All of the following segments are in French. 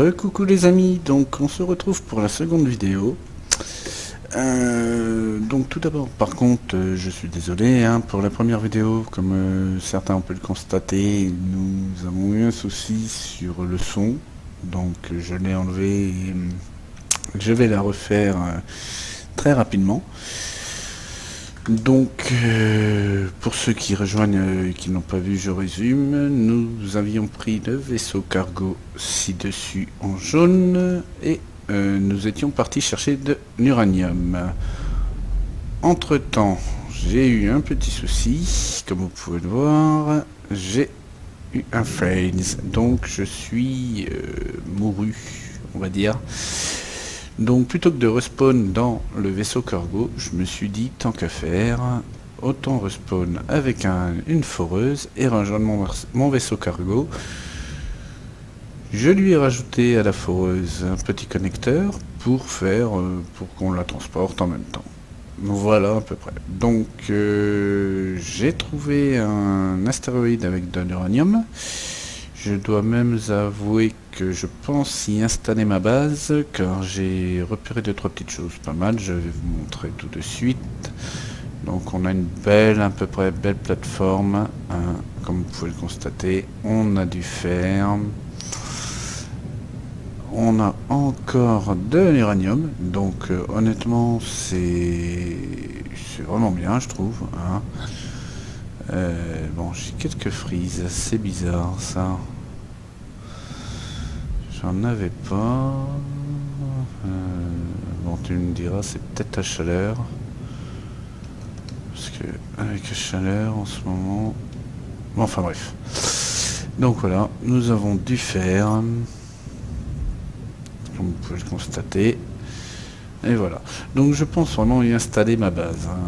Coucou les amis, donc on se retrouve pour la seconde vidéo. Donc tout d'abord, par contre, je suis désolé hein, pour la première vidéo, comme certains ont pu le constater, nous avons eu un souci sur le son, donc je l'ai enlevé et je vais la refaire très rapidement. Donc, pour ceux qui rejoignent et qui n'ont pas vu, je résume. Nous avions pris le vaisseau cargo ci-dessus en jaune et nous étions partis chercher de l'uranium. Entre-temps, j'ai eu un petit souci, comme vous pouvez le voir. J'ai eu un freeze, donc je suis mouru, on va dire. Donc plutôt que de respawn dans le vaisseau cargo, je me suis dit tant qu'à faire, autant respawn avec une foreuse et rejoindre mon vaisseau cargo. Je lui ai rajouté à la foreuse un petit connecteur pour qu'on la transporte en même temps. Voilà à peu près. Donc j'ai trouvé un astéroïde avec de l'uranium. Je dois même avouer que je pense y installer ma base, car j'ai repéré 2-3 petites choses pas mal, je vais vous montrer tout de suite. Donc on a une belle, à peu près belle plateforme, hein, comme vous pouvez le constater, on a du fer, on a encore de l'uranium, donc honnêtement c'est vraiment bien je trouve, hein. Bon, j'ai quelques frises, c'est bizarre ça. J'en avais pas. Bon, tu me diras, c'est peut-être la chaleur. Parce que avec la chaleur en ce moment. Bon, enfin bref. Donc voilà, nous avons du fer. Comme vous pouvez le constater. Et voilà. Donc je pense vraiment y installer ma base, hein.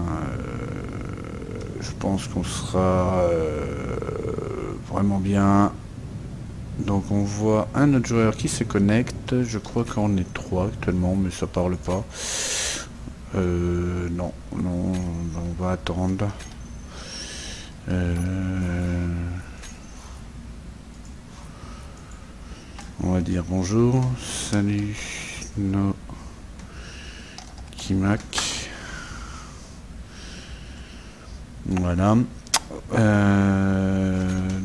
Je pense qu'on sera vraiment bien. Donc on voit un autre joueur qui se connecte. Je crois qu'on est 3 actuellement, mais ça parle pas. Non, on va attendre. On va dire bonjour. Salut no Kimak. Voilà.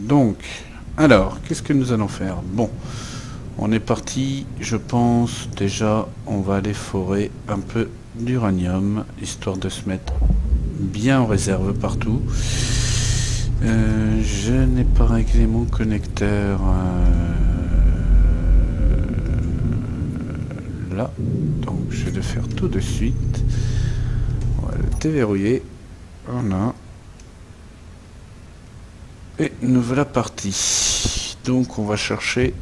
Donc, alors, qu'est-ce que nous allons faire? Bon, on est parti, je pense, déjà, on va aller forer un peu d'uranium, histoire de se mettre bien en réserve partout. Je n'ai pas réglé mon connecteur là, donc je vais le faire tout de suite. On va le déverrouiller. Voilà. Et nous voilà partis. Donc on va chercher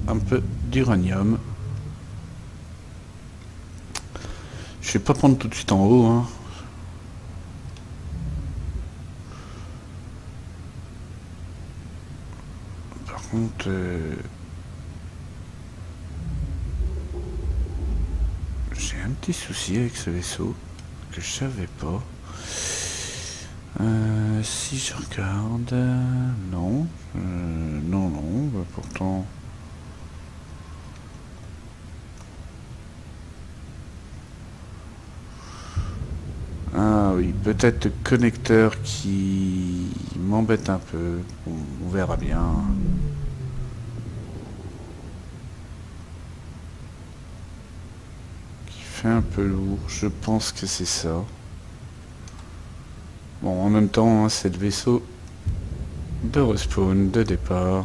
un peu d'uranium. Je vais pas prendre tout de suite en haut, hein. Par contre, j'ai un petit souci avec ce vaisseau que je savais pas. Si je regarde, non, non, bah pourtant. Ah oui, peut-être le connecteur qui m'embête un peu. On verra bien. Qui fait un peu lourd. Je pense que c'est ça. Bon, en même temps, hein, c'est le vaisseau de respawn, de départ.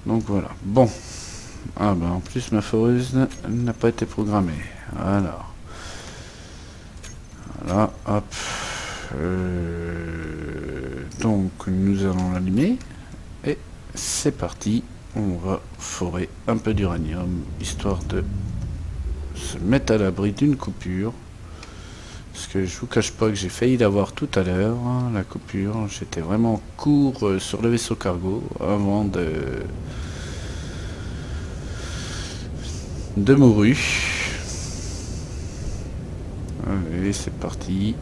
Donc voilà. Bon. Ah bah en plus ma foreuse n'a pas été programmée. Alors. Voilà, hop. Donc nous allons l'allumer. Et c'est parti. On va forer un peu d'uranium, histoire de se mettre à l'abri d'une coupure. Parce que je vous cache pas que j'ai failli l'avoir tout à l'heure, hein, la coupure. J'étais vraiment court sur le vaisseau cargo avant de mourir. Allez, c'est parti.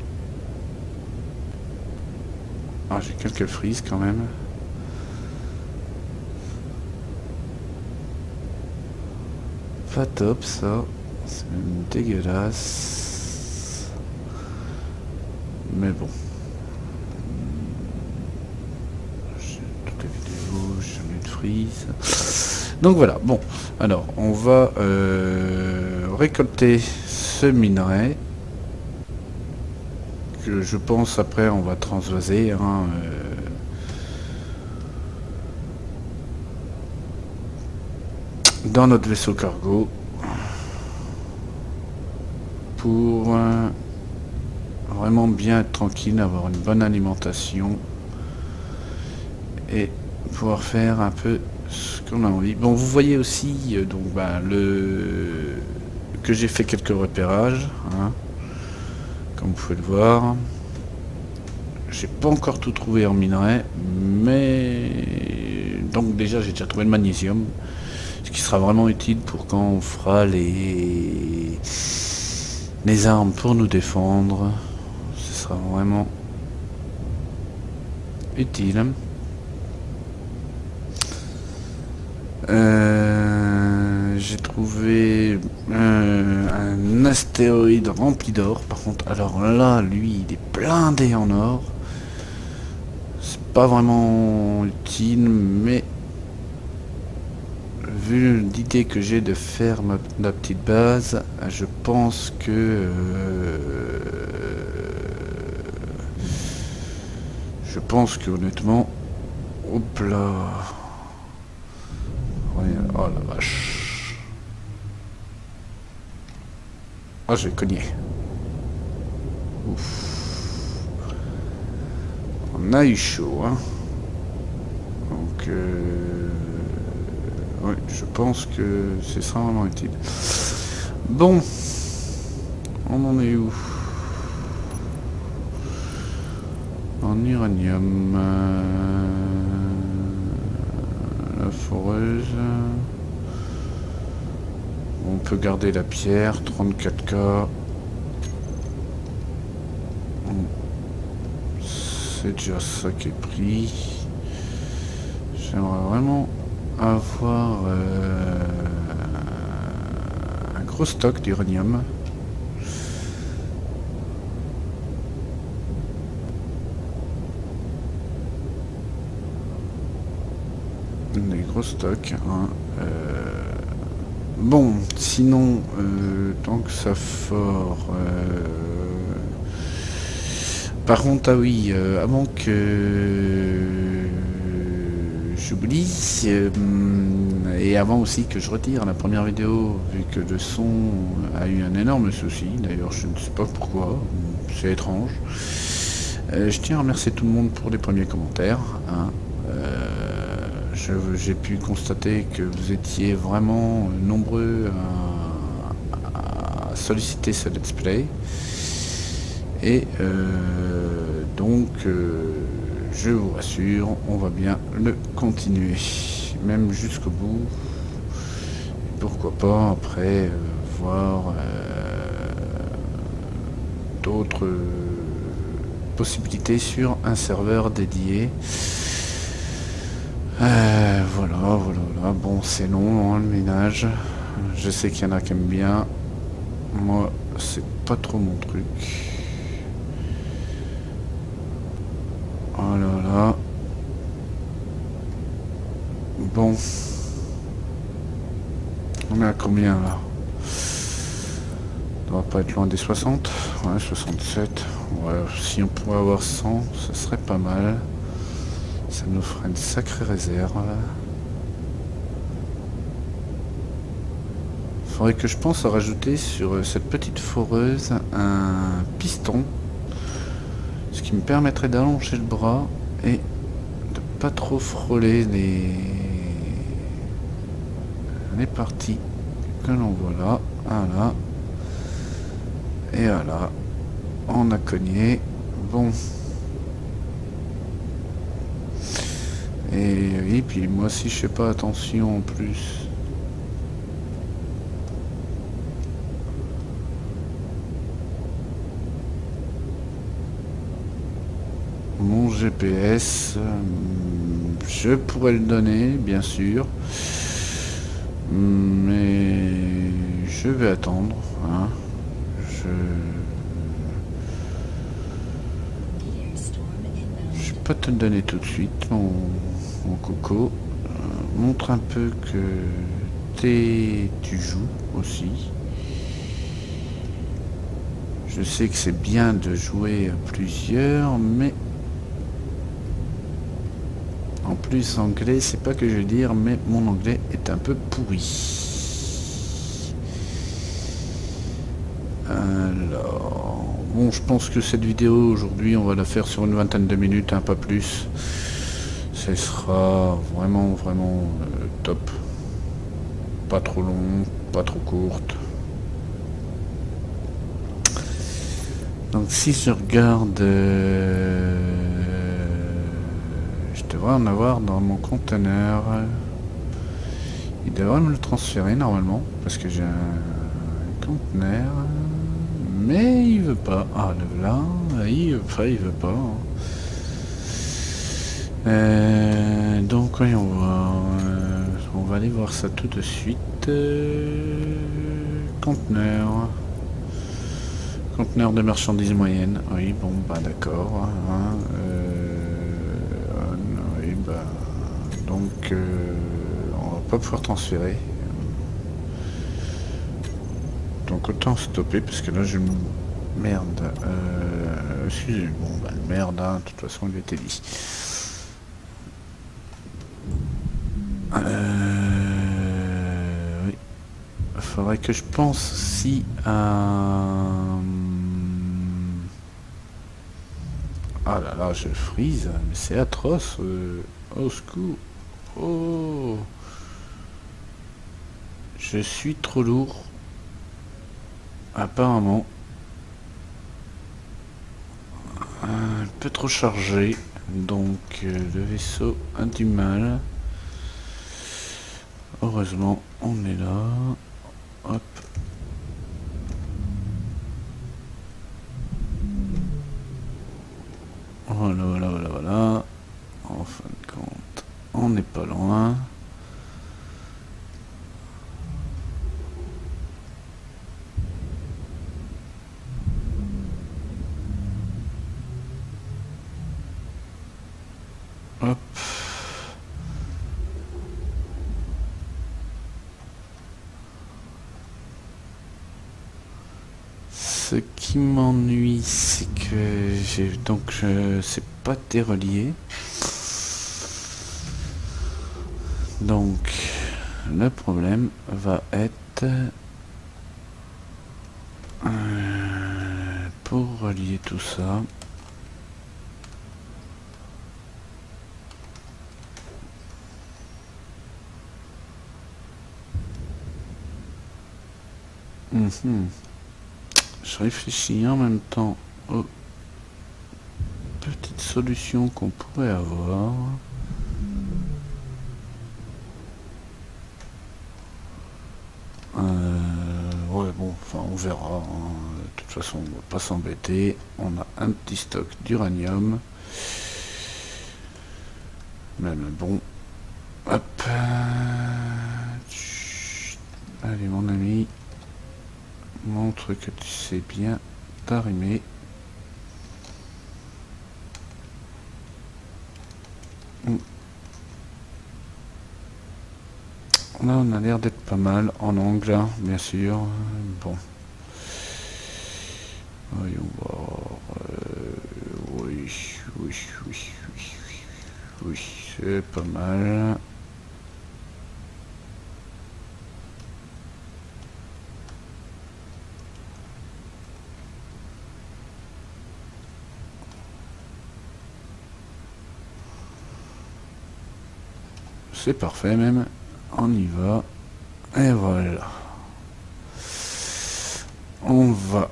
Ah, j'ai quelques frises quand même. Pas top ça. C'est même dégueulasse. Mais bon. J'ai toutes les vidéos, j'ai jamais eu de frise. Donc voilà, bon. Alors, on va récolter ce minerai. Que je pense après on va transvaser. Hein, dans notre vaisseau cargo. Pour vraiment bien être tranquille, avoir une bonne alimentation et pouvoir faire un peu ce qu'on a envie. Bon, vous voyez aussi donc que j'ai fait quelques repérages, hein, comme vous pouvez le voir. J'ai pas encore tout trouvé en minerai, mais donc déjà j'ai déjà trouvé le magnésium, ce qui sera vraiment utile pour quand on fera les armes pour nous défendre. Ce sera vraiment utile. J'ai trouvé un astéroïde rempli d'or. Par contre, alors là, lui, il est blindé en or. C'est pas vraiment utile, mais vu l'idée que j'ai de faire la petite base, je pense que honnêtement, hop là. Oh la vache. Ah, j'ai cogné. Ouf. On a eu chaud, hein. Donc, oui, je pense que c'est ça vraiment utile. Bon. On en est où? En uranium. La foreuse. On peut garder la pierre, 34K. C'est déjà ça qui est pris. J'aimerais vraiment avoir un gros stock d'uranium. Des gros stocks. Hein. Bon, sinon, tant que ça fort... Par contre, ah oui, avant que j'oublie, et avant aussi que je retire la première vidéo, vu que le son a eu un énorme souci, d'ailleurs je ne sais pas pourquoi, c'est étrange. Je tiens à remercier tout le monde pour les premiers commentaires. Hein. J'ai pu constater que vous étiez vraiment nombreux à solliciter ce let's play. Et donc, je vous rassure, on va bien le continuer, même jusqu'au bout. Et pourquoi pas après voir d'autres possibilités sur un serveur dédié. Voilà. Bon, c'est long, hein, le ménage. Je sais qu'il y en a qui aiment bien. Moi, c'est pas trop mon truc. Oh là là. Bon. On est à combien là? On va pas être loin des 60. Ouais, 67. Ouais, si on pourrait avoir 100, ce serait pas mal. Ça nous ferait une sacrée réserve. Faudrait que je pense à rajouter sur cette petite foreuse un piston. Ce qui me permettrait d'allonger le bras et de pas trop frôler les parties que l'on voit là. Voilà. Et voilà. On a cogné. Bon. Et oui, puis moi si je fais pas attention en plus. mon GPS, je pourrais le donner, bien sûr. Mais je vais attendre. Hein. Je vais pas te le donner tout de suite, mon coco. Montre un peu que tu joues aussi. Je sais que c'est bien de jouer à plusieurs, mais en plus anglais, c'est pas que je veux dire, mais mon anglais est un peu pourri. Alors, bon, je pense que cette vidéo aujourd'hui, on va la faire sur une vingtaine de minutes, pas plus. Ce sera vraiment top. Pas trop long, pas trop courte. Donc si je regarde, je devrais en avoir dans mon conteneur. Il devrait me le transférer normalement parce que j'ai un conteneur, mais il veut pas. Ah le là, il veut pas. Donc voyons voir. On va aller voir ça tout de suite. Conteneur. Conteneur de marchandises moyenne. Oui, bon, bah d'accord. Hein, oui, bah, donc, on va pas pouvoir transférer. Donc autant stopper parce que là je me... Merde. Excusez, bon, bah merde, hein, de toute façon il était dit. Oui. Faudrait que je pense aussi à... Ah là là, je freeze, mais c'est atroce. Au secours. Oh. Je suis trop lourd. Apparemment. Un peu trop chargé. Donc le vaisseau a du mal. Heureusement, on est là. Hop. Voilà. En fin de compte, on n'est pas loin. Hop. Ce qui m'ennuie, c'est que j'ai donc c'est pas dérelié. Donc le problème va être pour relier tout ça. Je réfléchis en même temps aux petites solutions qu'on pourrait avoir. Ouais, bon, enfin on verra. Hein. De toute façon, on va pas s'embêter. On a un petit stock d'uranium. Même bon. Hop. Allez, mon ami. Montre que tu sais bien t'arrimer. Là, on a l'air d'être pas mal en angle, hein, bien sûr. Bon. Voyons voir. Oui, c'est pas mal. C'est parfait même. On y va. Et voilà. On va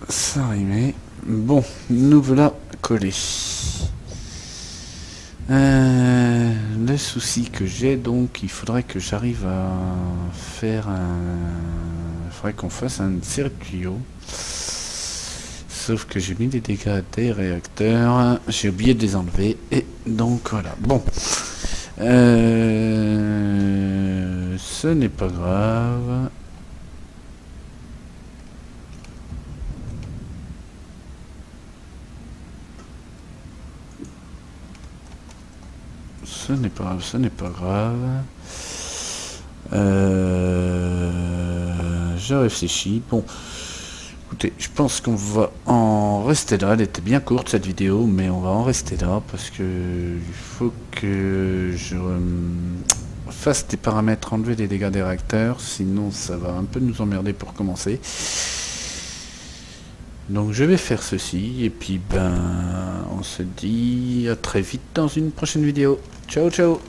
s'arrimer. Bon, nous voilà collés. Le souci que j'ai, donc, il faudrait que j'arrive à faire un... Il faudrait qu'on fasse un série de tuyaux. Sauf que j'ai mis des dégâts des réacteurs, j'ai oublié de les enlever, et donc voilà. Bon, ce n'est pas grave. Ce n'est pas grave, ce n'est pas grave. Je réfléchis. Bon, écoutez, je pense qu'on va en rester là. Elle était bien courte cette vidéo, mais on va en rester là parce que il faut que je fasse des paramètres, enlever les dégâts des réacteurs, sinon ça va un peu nous emmerder pour commencer. Donc je vais faire ceci et puis ben on se dit à très vite dans une prochaine vidéo. Ciao ciao.